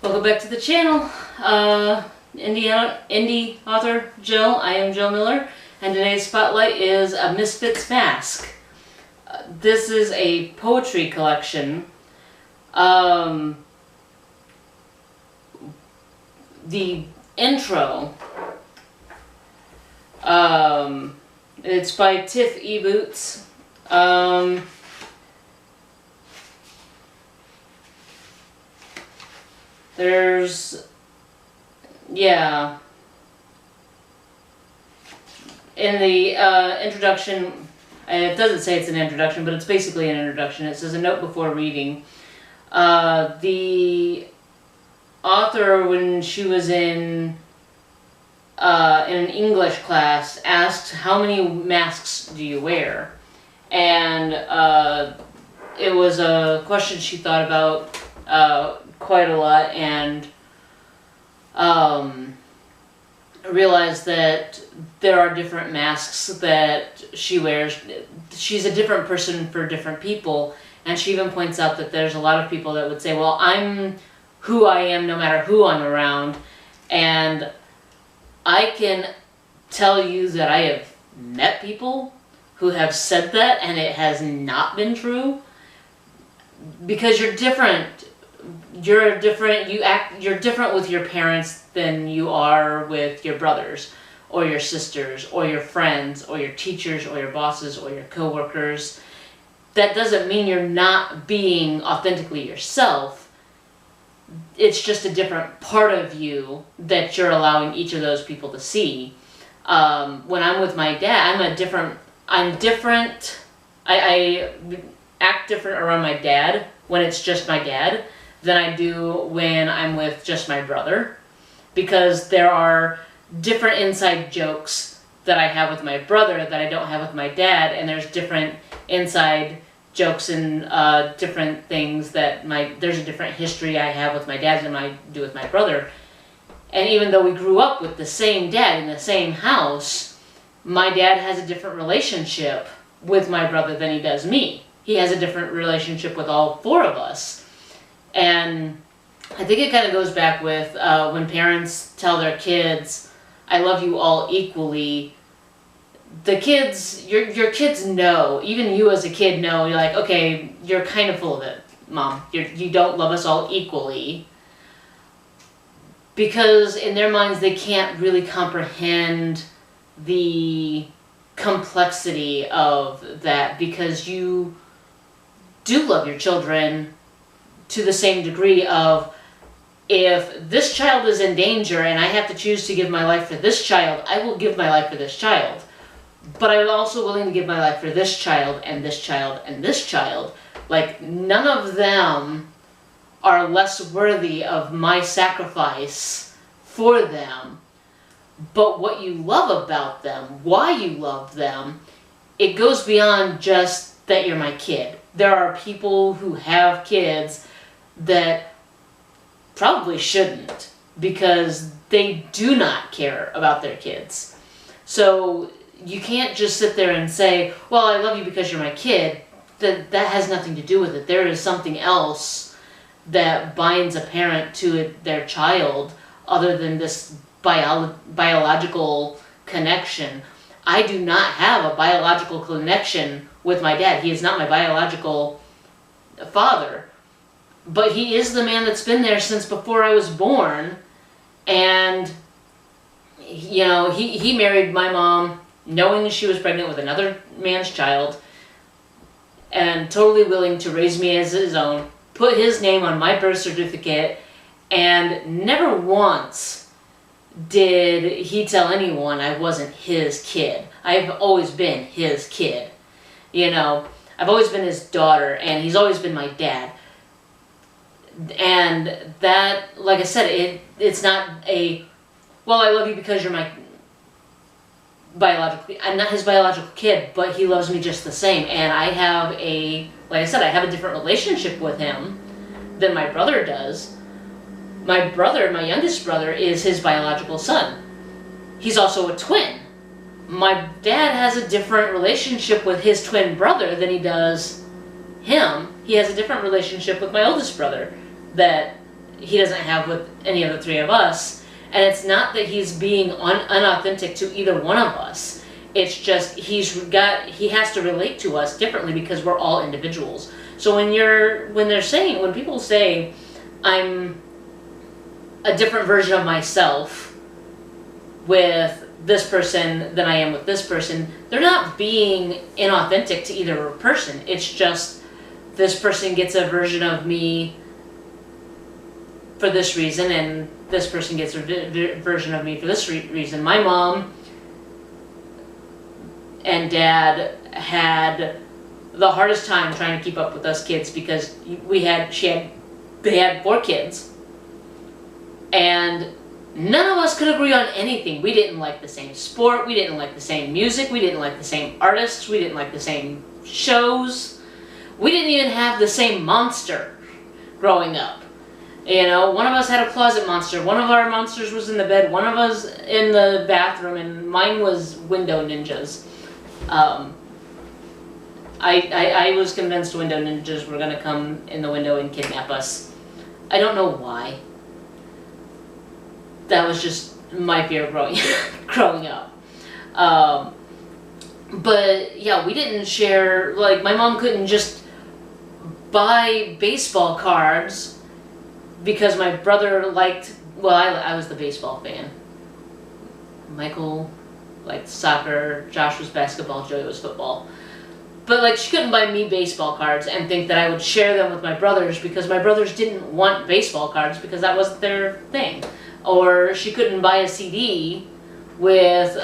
Welcome back to the channel. Indie author Jill. I am Jill Miller, and today's spotlight is a Misfit's Mask. This is a poetry collection. The intro, it's by Tiff E. Boots. In the introduction, it doesn't say it's an introduction, but it's basically an introduction. It says a note before reading. The author, when she was in an English class, asked, "How many masks do you wear?" And it was a question she thought about quite a lot, and realized that there are different masks that she wears. She's a different person for different people, and she even points out that there's a lot of people that would say, well, I'm who I am no matter who I'm around, and I can tell you that I have met people who have said that, and it has not been true, because you're different. You're different with your parents than you are with your brothers, or your sisters, or your friends, or your teachers, or your bosses, or your coworkers. That doesn't mean you're not being authentically yourself. It's just a different part of you that you're allowing each of those people to see. When I'm with my dad, I'm different. I act different around my dad when it's just my dad than I do when I'm with just my brother, because there are different inside jokes that I have with my brother that I don't have with my dad, and there's different inside jokes and different things that there's a different history I have with my dad than I do with my brother. And even though we grew up with the same dad in the same house, my dad has a different relationship with my brother than he does me. He has a different relationship with all four of us. And I think it kind of goes back with when parents tell their kids, I love you all equally. The kids, your kids know, even you as a kid know, you're like, okay, you're kind of full of it, Mom. You don't love us all equally. Because in their minds, they can't really comprehend the complexity of that, because you do love your children to the same degree of, if this child is in danger and I have to choose to give my life for this child, I will give my life for this child. But I'm also willing to give my life for this child and this child and this child. Like, none of them are less worthy of my sacrifice for them. But what you love about them, why you love them, it goes beyond just that you're my kid. There are people who have kids that probably shouldn't, because they do not care about their kids. So you can't just sit there and say, well, I love you because you're my kid. That has nothing to do with it. There is something else that binds a parent to their child other than this biological connection. I do not have a biological connection with my dad. He is not my biological father. But he is the man that's been there since before I was born. And, you know, he married my mom knowing she was pregnant with another man's child, and totally willing to raise me as his own, put his name on my birth certificate, and never once did he tell anyone I wasn't his kid. I've always been his kid. You know, I've always been his daughter, and he's always been my dad. And that, like I said, it's not a, well, I love you because you're my I'm not his biological kid, but he loves me just the same. And I have like I said, I have a different relationship with him than my brother does. My brother, my youngest brother, is his biological son. He's also a twin. My dad has a different relationship with his twin brother than he does him. He has a different relationship with my oldest brother that he doesn't have with any of the three of us. And it's not that he's being unauthentic to either one of us. It's just he has to relate to us differently because we're all individuals. So when people say I'm a different version of myself with this person than I am with this person, they're not being inauthentic to either person. It's just this person gets a version of me for this reason, and this person gets a version of me for this reason. My mom and dad had the hardest time trying to keep up with us kids because they had 4 kids, and none of us could agree on anything. We didn't like the same sport, we didn't like the same music, we didn't like the same artists, we didn't like the same shows. We didn't even have the same monster growing up. You know, one of us had a closet monster, one of our monsters was in the bed, one of us in the bathroom, and mine was window ninjas. I was convinced window ninjas were going to come in the window and kidnap us. I don't know why. That was just my fear growing up. But yeah, we didn't share, like, my mom couldn't just buy baseball cards because my brother liked, well, I was the baseball fan. Michael liked soccer, Josh was basketball, Joey was football. But like, she couldn't buy me baseball cards and think that I would share them with my brothers because my brothers didn't want baseball cards because that wasn't their thing. Or she couldn't buy a CD with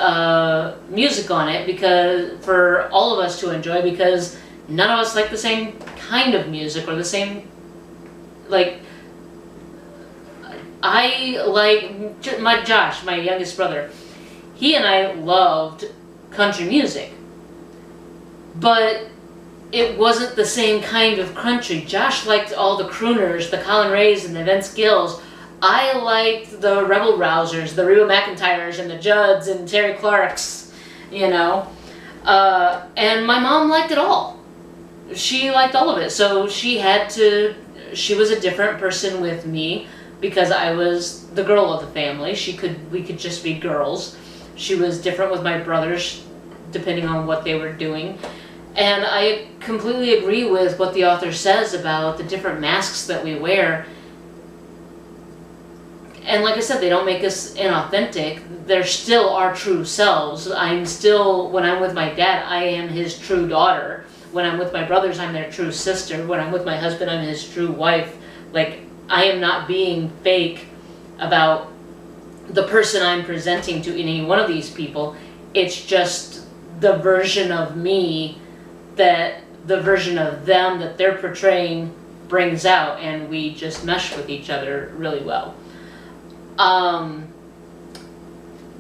music on it because for all of us to enjoy because none of us like the same kind of music or the same, like, I like my Josh, my youngest brother. He and I loved country music, but it wasn't the same kind of country. Josh liked all the crooners, the Colin Rays and the Vince Gills. I liked the Rebel Rousers, the Reba McEntires and the Judds and Terry Clarks, you know. And my mom liked it all. She liked all of it. So she was a different person with me because I was the girl of the family. We could just be girls. She was different with my brothers depending on what they were doing. And I completely agree with what the author says about the different masks that we wear. And like I said, they don't make us inauthentic. They're still our true selves. When I'm with my dad, I am his true daughter. When I'm with my brothers, I'm their true sister. When I'm with my husband, I'm his true wife. Like, I am not being fake about the person I'm presenting to any one of these people. It's just the version of me that the version of them that they're portraying brings out, and we just mesh with each other really well.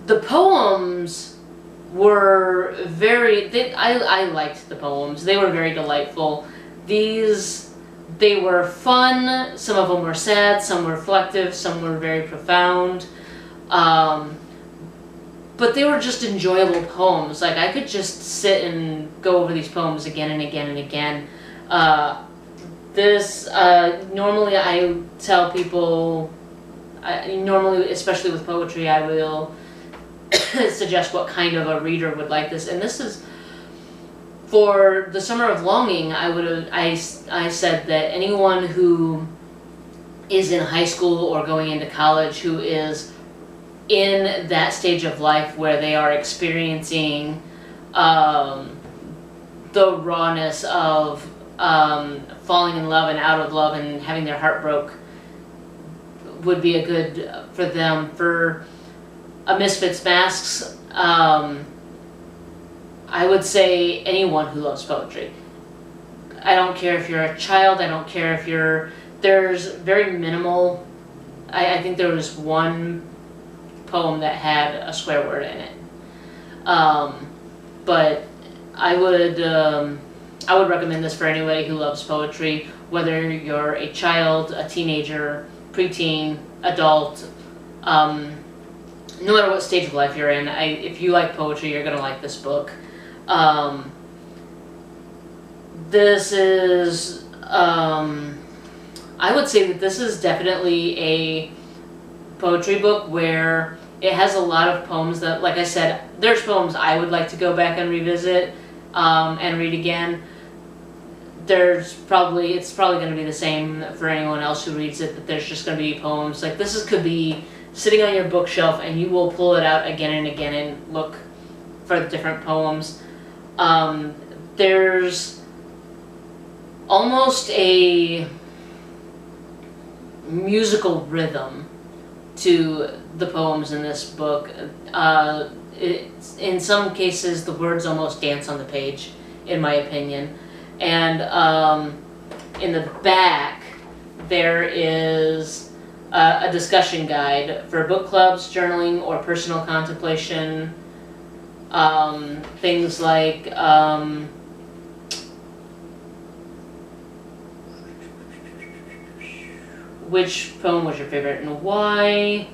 The poems were I liked the poems. They were very delightful. They were fun. Some of them were sad, some were reflective, some were very profound. But they were just enjoyable poems. Like, I could just sit and go over these poems again and again and again. Normally I tell people, normally, especially with poetry, I will suggest what kind of a reader would like this. And this is, for the Summer of Longing, I said that anyone who is in high school or going into college who is in that stage of life where they are experiencing the rawness of falling in love and out of love and having their heart broke, would be a good for them. For a Misfits Masks, I would say anyone who loves poetry. I don't care if you're a child, I don't care if there's very minimal, I think there was one poem that had a swear word in it. But I would recommend this for anybody who loves poetry, whether you're a child, a teenager, preteen, adult, no matter what stage of life you're in. If you like poetry, you're going to like this book. This is I would say that this is definitely a poetry book where it has a lot of poems that, like I said, there's poems I would like to go back and revisit and read again. It's probably going to be the same for anyone else who reads it, that there's just going to be poems. Like, could be sitting on your bookshelf and you will pull it out again and again and look for the different poems. There's almost a musical rhythm to the poems in this book. In some cases, the words almost dance on the page, in my opinion. And in the back, there is a discussion guide for book clubs, journaling, or personal contemplation. Things like which poem was your favorite and why?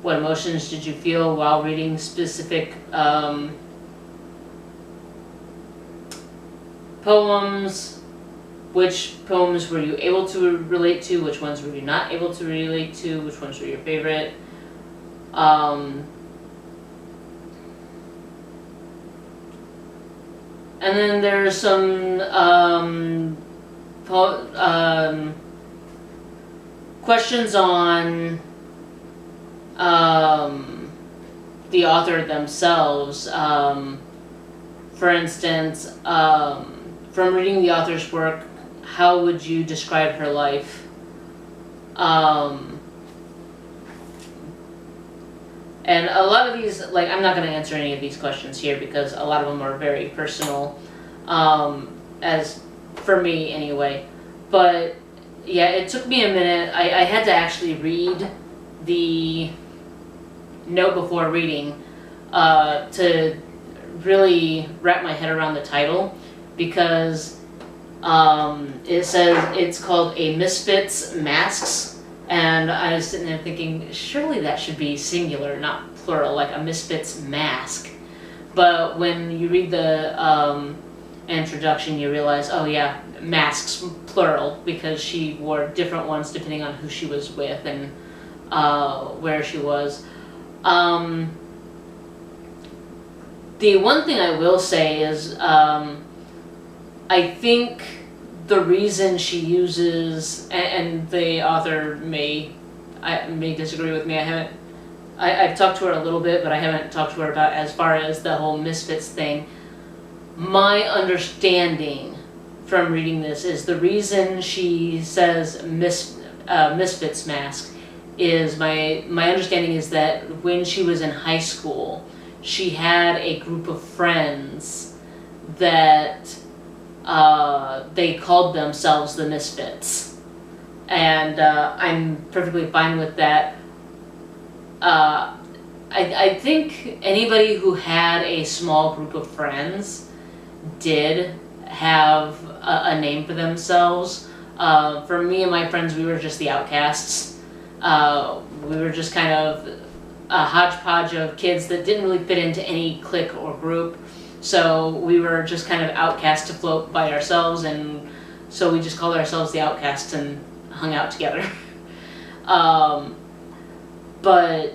What emotions did you feel while reading specific poems? Which poems were you able to relate to? Which ones were you not able to relate to? Which ones were your favorite? And then there's some questions on the author themselves. For instance, from reading the author's work, how would you describe her life? And a lot of these, like, I'm not going to answer any of these questions here because a lot of them are very personal, as for me anyway. But yeah, it took me a minute. I had to actually read the note before reading to really wrap my head around the title, because it says it's called A Misfit's Masks. And I was sitting there thinking, surely that should be singular, not plural, like a misfit's mask. But when you read the introduction, you realize, oh yeah, masks, plural, because she wore different ones depending on who she was with and where she was. The one thing I will say is, I think the reason she uses, and the author may disagree with me. I've talked to her a little bit, but I haven't talked to her about as far as the whole misfits thing. My understanding from reading this is the reason she says misfits mask is my understanding is that when she was in high school, she had a group of friends that they called themselves the Misfits, and I'm perfectly fine with that. I think anybody who had a small group of friends did have a name for themselves. For me and my friends, we were just the outcasts. We were just kind of a hodgepodge of kids that didn't really fit into any clique or group. So we were just kind of outcasts to float by ourselves, and so we just called ourselves the outcasts and hung out together. But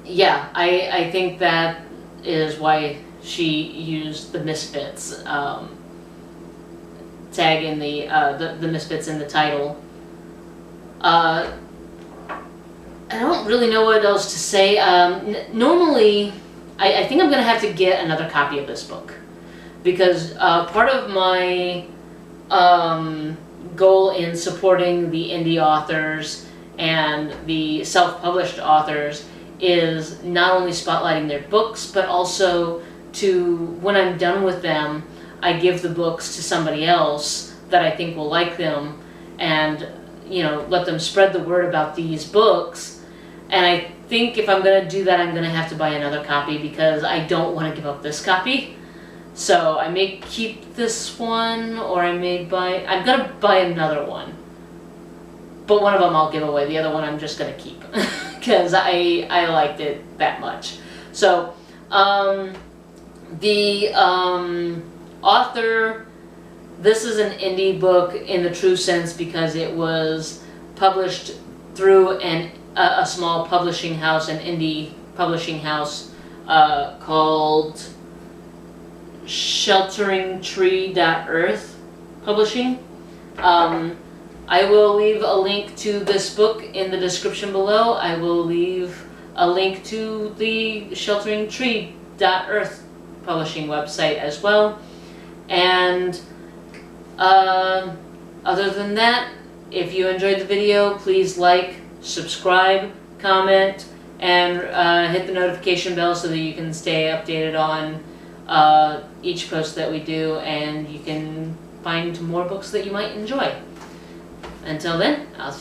yeah, I think that is why she used the Misfits tag in the Misfits in the title. I don't really know what else to say. Normally, I think I'm going to have to get another copy of this book, because part of my goal in supporting the indie authors and the self-published authors is not only spotlighting their books, but also to, when I'm done with them, I give the books to somebody else that I think will like them, and let them spread the word about these books. And I think if I'm going to do that, I'm going to have to buy another copy, because I don't want to give up this copy. So I may keep this one, or I'm going to buy another one. But one of them I'll give away. The other one I'm just going to keep, because I liked it that much. So the author this is an indie book in the true sense because it was published through a small publishing house, an indie publishing house called shelteringtree.earth publishing. I will leave a link to this book in the description below. I will leave a link to the shelteringtree.earth publishing website as well. And other than that, if you enjoyed the video, please like, subscribe, comment, and hit the notification bell so that you can stay updated on each post that we do, and you can find more books that you might enjoy. Until then, I'll see you.